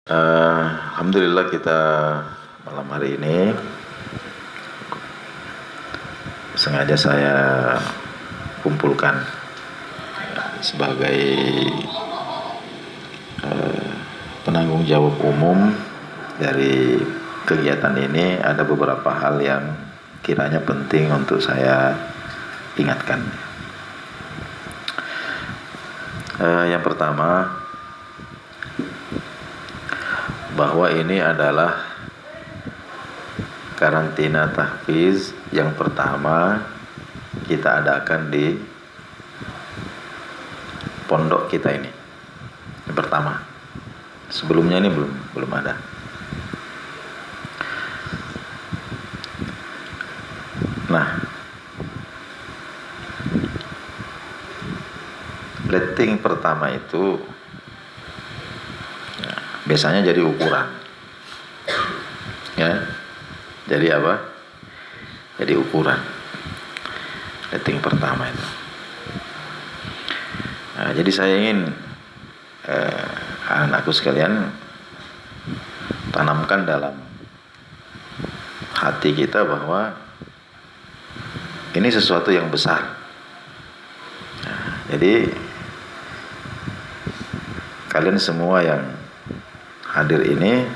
Alhamdulillah kita malam hari ini sengaja saya kumpulkan sebagai penanggung jawab umum dari kegiatan ini. Ada beberapa hal yang kiranya penting untuk saya ingatkan. Yang pertama, bahwa ini adalah karantina tahfiz yang pertama kita adakan di pondok kita ini. Yang pertama. Sebelumnya ini belum ada. Nah, letting pertama itu biasanya jadi ukuran, ya. Jadi apa? Jadi ukuran letting pertama itu. Nah, jadi saya ingin anakku sekalian tanamkan dalam hati kita bahwa ini sesuatu yang besar. Nah, jadi kalian semua yang hadir ini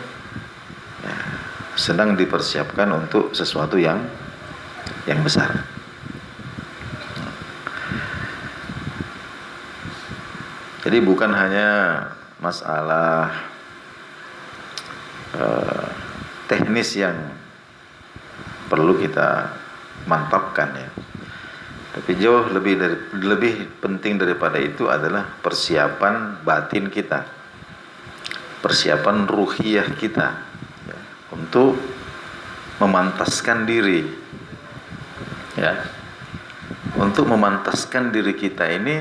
ya, sedang dipersiapkan untuk sesuatu yang besar. Jadi bukan hanya masalah teknis yang perlu kita mantapkan, ya. Tapi jauh lebih penting daripada itu adalah persiapan batin kita, persiapan ruhiyah kita, ya, untuk memantaskan diri, ya, untuk memantaskan diri kita ini,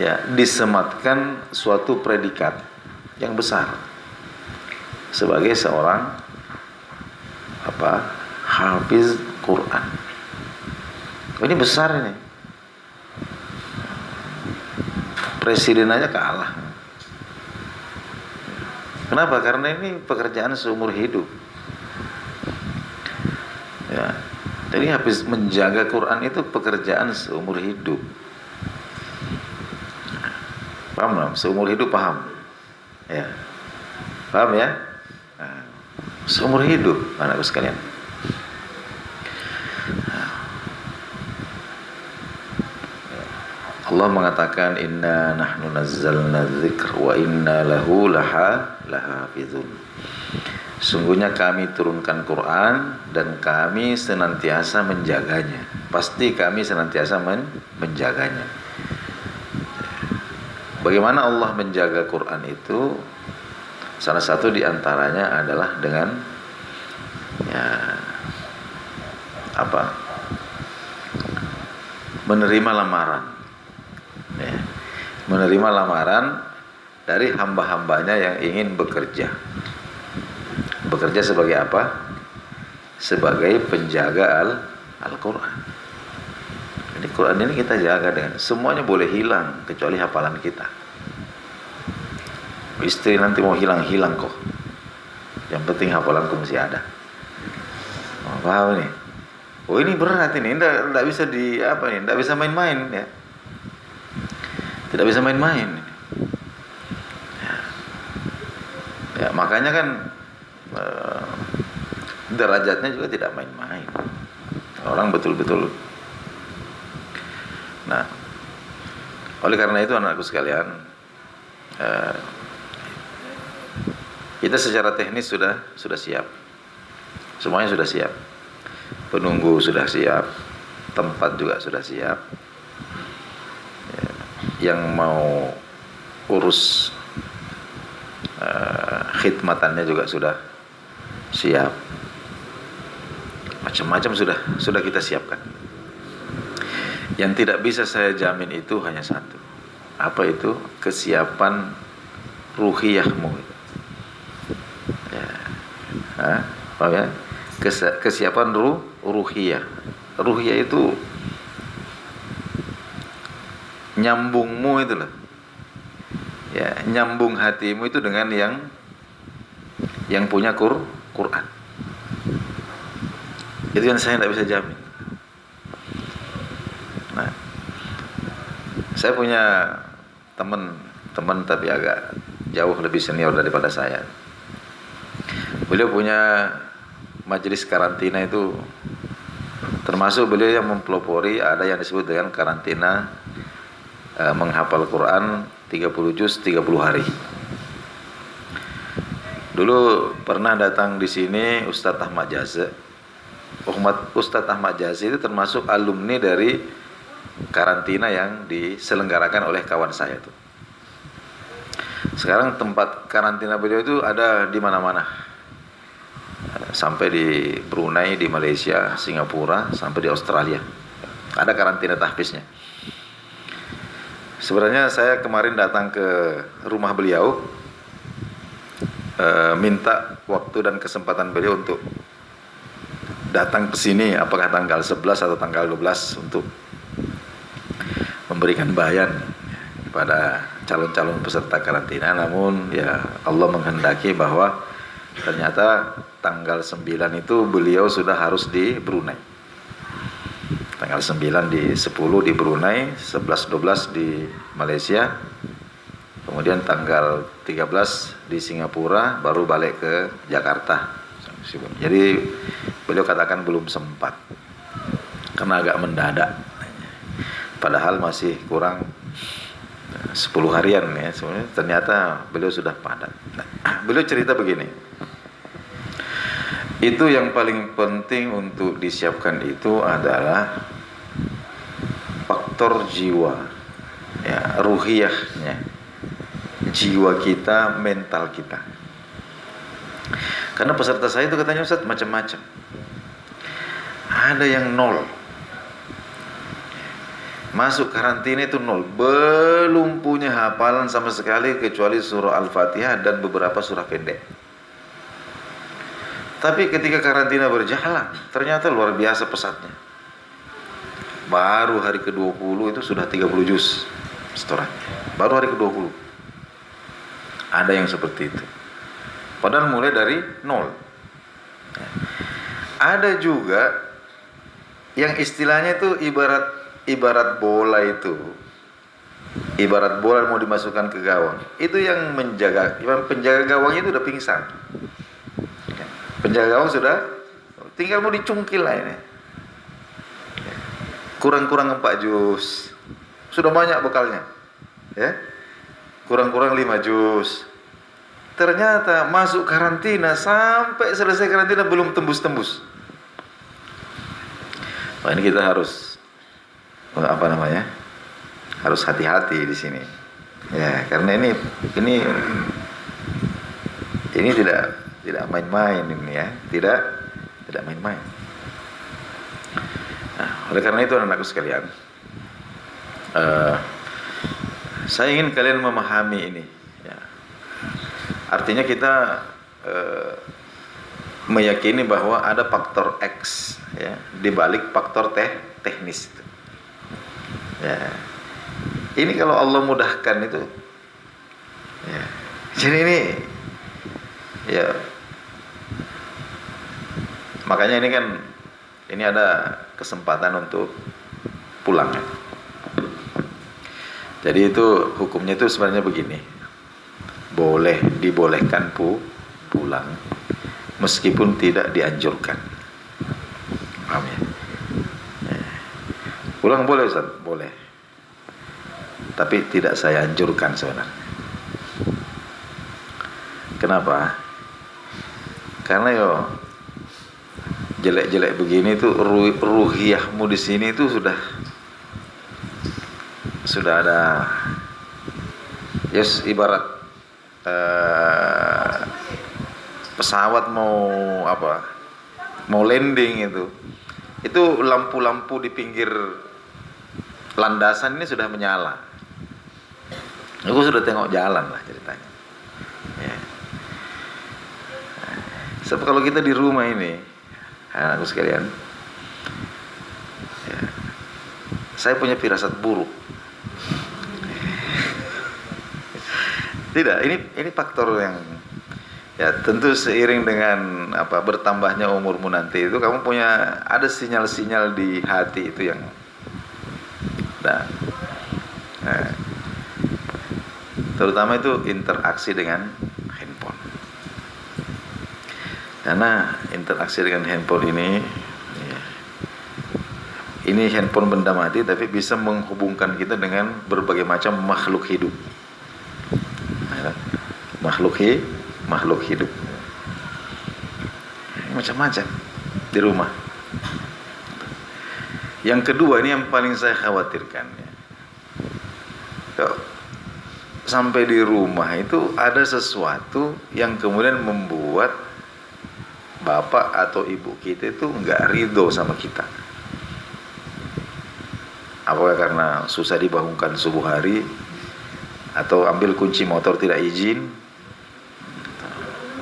ya, disematkan suatu predikat yang besar sebagai seorang hafiz Quran. Ini besar ini. Presiden aja kalah. Kenapa? Karena ini pekerjaan seumur hidup. Ya. Jadi habis menjaga Quran itu pekerjaan seumur hidup. Paham belum? Seumur hidup paham? Ya. Paham ya? Nah, seumur hidup anakku sekalian. Allah mengatakan inna nahnu nazzalna dzikr wa inna lahu lahafizun. Sungguhnya kami turunkan Quran dan kami senantiasa menjaganya. Pasti kami senantiasa menjaganya. Bagaimana Allah menjaga Quran itu? Salah satu di antaranya adalah dengan menerima lamaran. Ya, menerima lamaran dari hamba-hambanya yang ingin bekerja. Bekerja sebagai apa? Sebagai penjaga Al-Quran. Jadi Quran ini kita jaga dengan semuanya boleh hilang kecuali hafalan kita. Istri nanti mau hilang kok. Yang penting hafalanku masih ada. Oh, paham nih? Oh, ini berat ini, enggak bisa enggak bisa main-main, ya. Tidak bisa main-main. Ya, makanya kan derajatnya juga tidak main-main. Orang betul-betul. Nah, oleh karena itu anakku sekalian, kita secara teknis sudah siap. Semuanya sudah siap. Penunggu sudah siap, tempat juga sudah siap. Yang mau urus khidmatannya juga sudah siap. Macam-macam sudah kita siapkan. Yang tidak bisa saya jamin itu hanya satu. Apa itu? Kesiapan ruhiyahmu. Ya. Paham ya? Kesiapan ruhiyah. Ruhiyah itu nyambungmu itu loh. Ya, nyambung hatimu itu dengan yang yang punya Quran. Itu yang saya tidak bisa jamin. Nah, saya punya teman tapi agak jauh lebih senior daripada saya. Beliau punya majelis karantina itu, termasuk beliau yang mempelopori ada yang disebut dengan karantina menghafal Quran 30 juz 30 hari. Dulu pernah datang di sini Ustadz Ahmad Jaze. Ustadz Ahmad Jaze itu termasuk alumni dari karantina yang diselenggarakan oleh kawan saya itu. Sekarang tempat karantina beliau itu ada di mana-mana. Sampai di Brunei, di Malaysia, Singapura, sampai di Australia. Ada karantina tahfiznya. Sebenarnya saya kemarin datang ke rumah beliau, minta waktu dan kesempatan beliau untuk datang ke sini, apakah tanggal 11 atau tanggal 12 untuk memberikan bayan kepada calon-calon peserta karantina. Namun ya Allah menghendaki bahwa ternyata tanggal 9 itu beliau sudah harus di Brunei. Tanggal 9 di 10 di Brunei, 11-12 di Malaysia, kemudian tanggal 13 di Singapura, baru balik ke Jakarta. Jadi beliau katakan belum sempat karena agak mendadak, padahal masih kurang 10 harian ya. Sebenarnya ternyata beliau sudah padat. Beliau cerita begini, itu yang paling penting untuk disiapkan itu adalah faktor jiwa, ya, ruhiyahnya, jiwa kita, mental kita. Karena peserta saya itu katanya Ustaz macam-macam. Ada yang 0, masuk karantina itu 0, belum punya hafalan sama sekali kecuali surah Al-Fatihah dan beberapa surah pendek. Tapi ketika karantina berjalan, ternyata luar biasa pesatnya. Baru hari ke-20 itu sudah 30 juz setorannya. Baru hari ke-20. Ada yang seperti itu. Padahal mulai dari 0. Ada juga yang istilahnya itu ibarat bola itu. Ibarat bola mau dimasukkan ke gawang. Itu yang penjaga gawang itu udah pingsan. Penjaga gawang sudah tinggal mau dicungkil lah ini. Kurang-kurang 4 juz. Sudah banyak bekalnya. Ya. Kurang-kurang 5 juz. Ternyata masuk karantina sampai selesai karantina belum tembus-tembus. Wah, ini kita harus harus hati-hati di sini. Ya, karena ini tidak main-main ini ya, tidak main-main. Nah, oleh karena itu anak-anakku sekalian, saya ingin kalian memahami ini. Ya. Artinya kita meyakini bahwa ada faktor X ya di balik faktor teknis itu. Ya. Ini kalau Allah mudahkan itu, ya. Jadi ya. Makanya ini ada kesempatan untuk pulang. Jadi itu hukumnya itu sebenarnya begini. Dibolehkan pulang meskipun tidak dianjurkan. Paham ya? Pulang boleh Ustaz? Boleh. Tapi tidak saya anjurkan sebenarnya. Kenapa? Karena jelek-jelek begini itu ruhiyahmu di sini itu sudah ada, ibarat pesawat mau landing itu lampu-lampu di pinggir landasan ini sudah menyala. Aku sudah tengok jalan lah ceritanya. Ya. Sebab kalau kita di rumah ini, anakku sekalian, ya, saya punya firasat buruk. Tidak, ini faktor yang Ya tentu seiring dengan bertambahnya umurmu nanti itu kamu punya ada sinyal-sinyal di hati itu yang nah, terutama itu interaksi dengan handphone. Karena interaksi dengan handphone ini handphone benda mati tapi bisa menghubungkan kita dengan berbagai macam makhluk hidup. Makhluk hidup macam-macam di rumah. Yang kedua ini yang paling saya khawatirkan ya. Kalau sampai di rumah itu ada sesuatu yang kemudian membuat bapak atau ibu kita itu nggak ridho sama kita. Apakah karena susah dibangunkan subuh hari, atau ambil kunci motor tidak izin,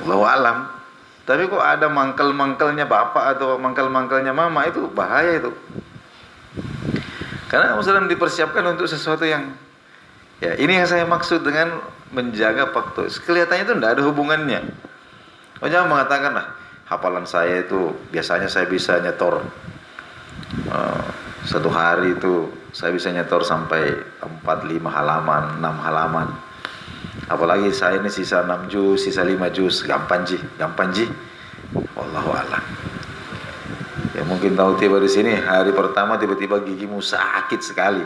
Allahu alam. Tapi kok ada mangkel-mangkelnya bapak atau mangkel-mangkelnya mama, itu bahaya itu. Karena kamu sedang dipersiapkan untuk sesuatu yang ya ini yang saya maksud dengan menjaga faktor. Kelihatannya itu tidak ada hubungannya. Oh, jangan mengatakan lah hafalan saya itu biasanya saya bisa nyetor satu hari itu saya bisa nyetor sampai 4-5 halaman, 6 halaman. Apalagi saya ini sisa 6 juz, sisa 5 juz, gampang ji. Wallahu a'lam. Ya mungkin tahu tiba di sini hari pertama tiba-tiba gigimu sakit sekali.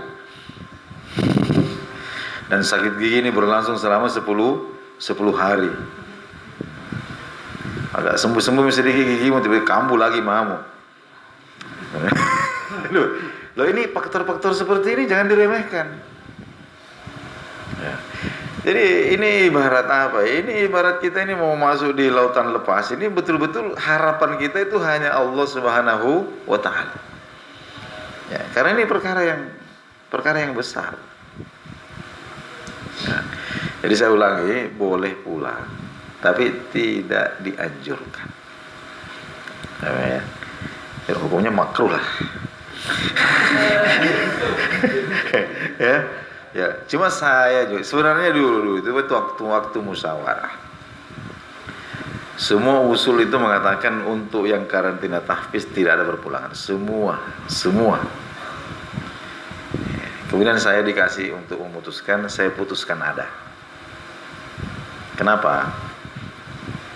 Dan sakit gigi ini berlangsung selama 10 hari. Agak sembuh-sembuh sedikit gigimu tiba-tiba kambuh lagi mamu. Loh ini faktor-faktor seperti ini jangan diremehkan. Ya. Jadi ini ibarat apa? Ini ibarat kita ini mau masuk di lautan lepas. Ini betul-betul harapan kita itu hanya Allah Subhanahu wa taala. Ya, karena ini perkara yang besar. Ya. Jadi saya ulangi, boleh pulang, tapi tidak dianjurkan. Ya, hukumnya makruh lah. Ya, cuma saya juga sebenarnya dulu itu waktu musyawarah. Semua usul itu mengatakan untuk yang karantina tahfiz tidak ada berpulangan, semua. Kemudian saya dikasih untuk memutuskan, saya putuskan ada. Kenapa?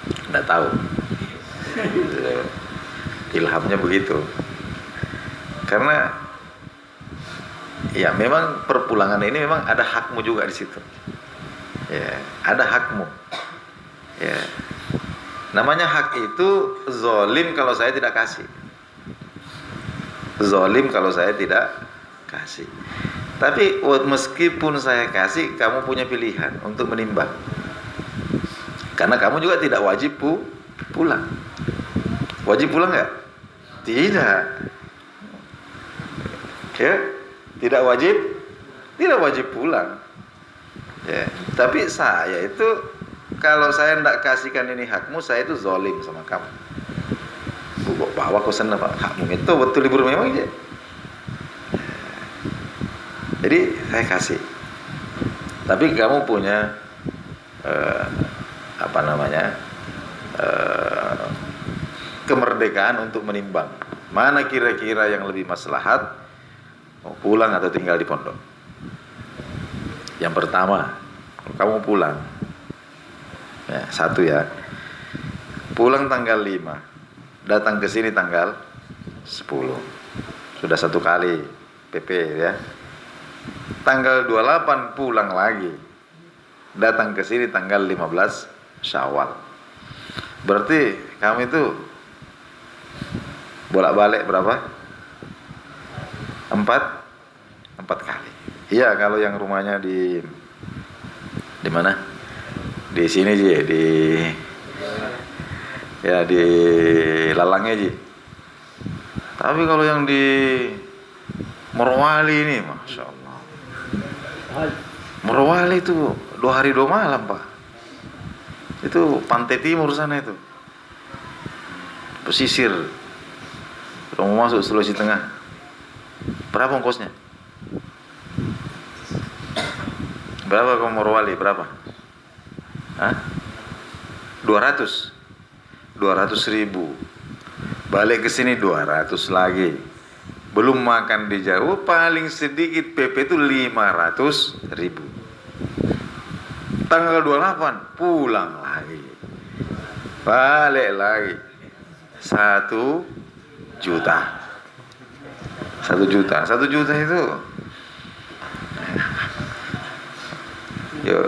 Tidak tahu. Ilhamnya begitu. Karena ya memang perpulangan ini memang ada hakmu juga di situ. Ya, ada hakmu. Ya. Namanya hak itu zalim kalau saya tidak kasih. Zalim kalau saya tidak kasih. Tapi meskipun saya kasih, kamu punya pilihan untuk menimbang. Karena kamu juga tidak wajib pulang. Wajib pulang nggak? Tidak. Ya, tidak wajib pulang. Ya, tapi saya itu kalau saya tidak kasihkan ini hakmu, saya itu zalim sama kamu. Bawa kosan apa? Hakmu itu betul libur memang ya. Jadi saya kasih. Tapi kamu punya kemerdekaan untuk menimbang mana kira-kira yang lebih maslahat, mau pulang atau tinggal di pondok. Yang pertama, kamu pulang ya, satu ya, pulang tanggal 5, datang ke sini tanggal 10, sudah satu kali PP ya. Tanggal 28 pulang lagi, datang ke sini tanggal 15 Syawal. Berarti kamu itu bolak-balik berapa? 4 kali. Iya, kalau yang rumahnya di mana? Di sini Ji, di Lalangnya Ji. Tapi kalau yang di Morowali ini, Masya Allah. Morowali itu 2 hari 2 malam Pak. Itu pantai timur sana itu. Pesisir. Kalau mau masuk Sulawesi Tengah. Berapa ongkosnya? Berapa ke Morowali? Berapa? Hah? 2 200 ribu, balik ke sini 200 lagi, belum makan di jauh, paling sedikit PP itu 500 ribu. Tanggal 28 pulang lagi, balik lagi 1 juta. 1 juta itu ya,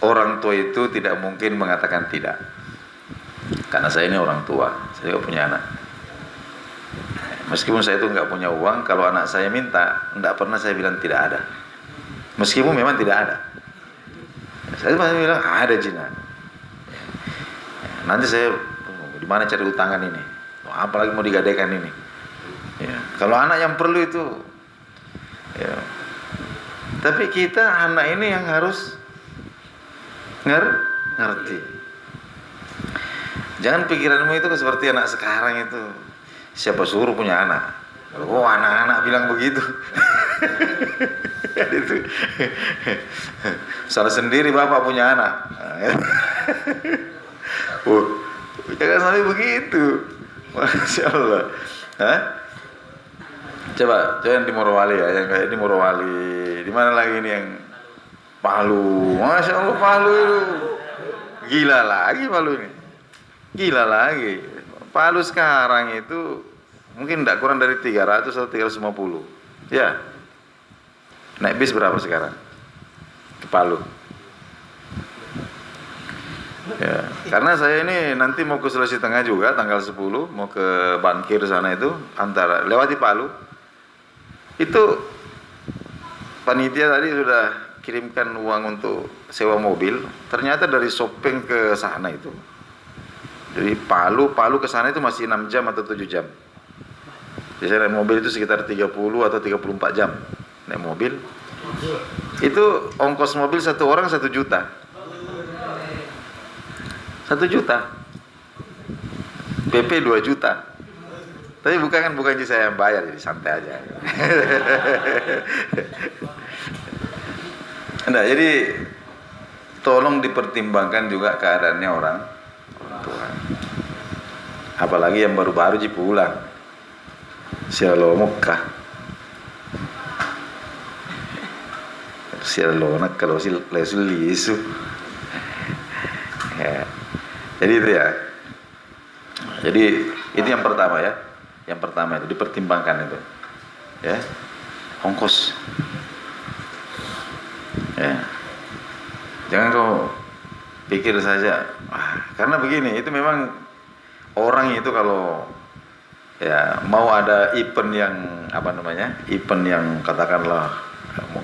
orang tua itu tidak mungkin mengatakan tidak. Karena saya ini orang tua, saya juga punya anak. Meskipun saya itu nggak punya uang, kalau anak saya minta, nggak pernah saya bilang tidak ada. Meskipun memang tidak ada, saya pasti bilang ada Cina. Nanti saya di mana cari utangan ini, apalagi mau digadaikan ini. Ya, kalau anak yang perlu itu, ya. Tapi kita anak ini yang harus ngerti. Jangan pikiranmu itu seperti anak sekarang itu. Siapa suruh punya anak? Oh, anak-anak bilang begitu. Itu salah sendiri bapak punya anak. Jangan sampai begitu. Masya Allah. Hah? Coba yang di Morowali ya, yang kayak di Morowali. Di mana lagi ini yang Palu? Masya Allah, Palu itu gila lagi Palu ini. Gila lagi. Palu sekarang itu mungkin tidak kurang dari 300 atau 350. Ya. Naik bis berapa sekarang? Ke Palu. Ya, karena saya ini nanti mau ke Sulawesi Tengah juga tanggal 10, mau ke Bankir sana itu, antara lewati Palu. Itu panitia tadi sudah kirimkan uang untuk sewa mobil. Ternyata dari Sopeng ke sana itu, dari Palu ke sana itu masih 6 jam atau 7 jam. Biasanya naik mobil itu sekitar 30 atau 34 jam naik mobil. Itu ongkos mobil satu orang 1 juta. 1 juta. PP 2 juta. Tapi bukan saya yang bayar, jadi santai aja. Nah, jadi tolong dipertimbangkan juga keadaannya orang tua. Apalagi yang baru-baru pulang. Sialo Mekah. Sialo nak kalau si lesul Yesu. Ya. Jadi itu ya. Jadi itu yang pertama ya. Yang pertama itu dipertimbangkan itu. Ya. Ongkos. Ya. Jangan kau pikir saja, karena begini, itu memang orang itu kalau ya mau ada event yang event yang katakanlah mungkin